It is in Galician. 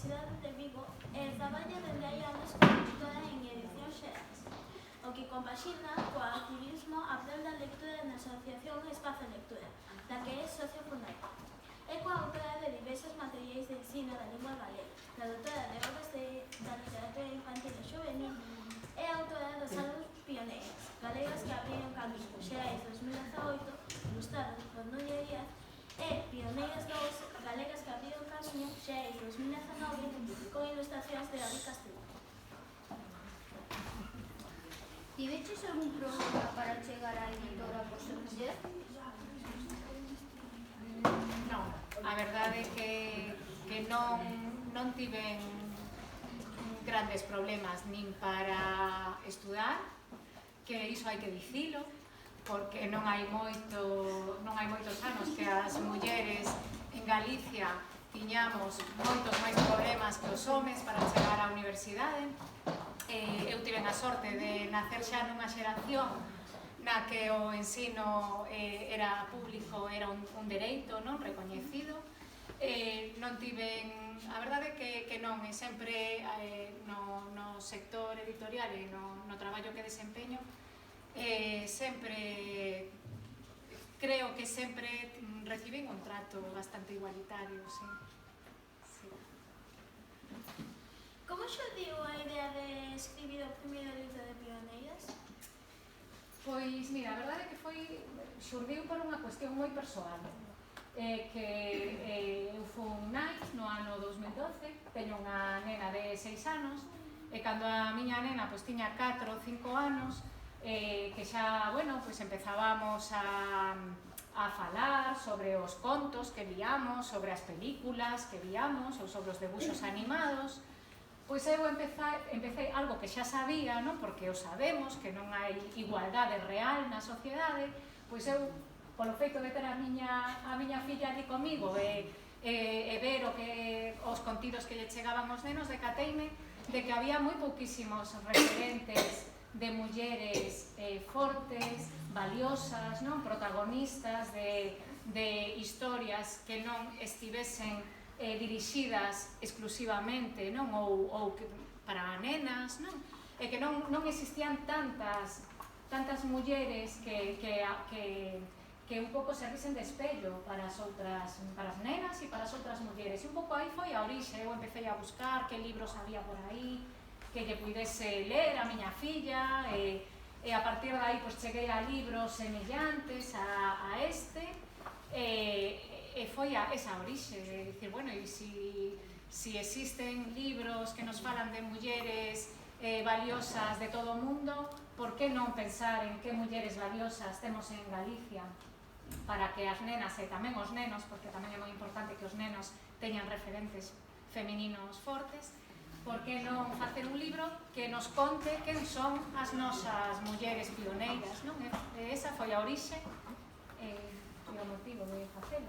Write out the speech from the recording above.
Universidade de Vigo e traballa dende hai anos como editora en Edicións Xerais, o que compaxina coa activismo a prol da lectura na Asociación Espazo Lectura, da que é socio fundador. É coa autora de diversos materiais de ensino da lingua galega, traductora de obras da literatura infantil e juvenil, é autora dos álbuns Pioneiras, Galegas que abriron camiño, Xerais 2018, ilustrados por Núria Díaz, e Pioneiras 2, Galegas que abriron camiño, Xerais 2019, con ilustracións de David Castillo. Tiveches algún problema para chegar á editora por ser muller? Non, a verdade é que non tiven grandes problemas nin para estudar, que iso hai que dicilo, porque non hai moitos anos que as mulleres en Galicia tiñamos moitos máis problemas que os homes para chegar á universidade. Eu tiven a sorte de nacer xa nunha xeración na que o ensino era público, era un dereito non recoñecido. Non tiven, a verdade é que non, sempre no sector editorial e no traballo que desempeño, sempre, creo que sempre recibín un trato bastante igualitario, sí. Como xurdiu a idea de escribir o primeiro libro de Pioneiras? Pois, mira, a verdade é que xurdiu por unha cuestión moi persoal. Que eu fui nai no ano 2012, teño unha nena de 6 anos, e cando a miña nena tiña 4 ou 5 anos, que xa, bueno, empezábamos a falar sobre os contos que víamos, sobre as películas que víamos, ou sobre os debuxos animados. Pois eu empecé algo que xa sabía, non? Porque o sabemos, que non hai igualdade real na sociedade, pois eu, polo feito de ter a miña filla ali comigo e ver os contidos que lle chegaban aos nenos, decateime de que había moi pouquísimos referentes de mulleres fortes, valiosas, non? Protagonistas de historias que non estivesen dirixidas exclusivamente, non? Ou para nenas, non? E que non existían tantas mulleres que un pouco servisen de espello para as nenas e para as outras mulleres. E un pouco aí foi a orixe, eu empecé a buscar que libros había por aí que lle puidese ler a miña filla, e a partir de aí cheguei a libros semellantes a este, e foi esa orixe, de dicir, bueno, e si existen libros que nos falan de mulleres valiosas de todo o mundo, por que non pensar en que mulleres valiosas temos en Galicia para que as nenas e tamén os nenos, porque tamén é moi importante que os nenos teñan referentes femininos fortes, por que non facer un libro que nos conte quen son as nosas mulleres pioneiras, non? Esa foi a orixe e o motivo de facelo.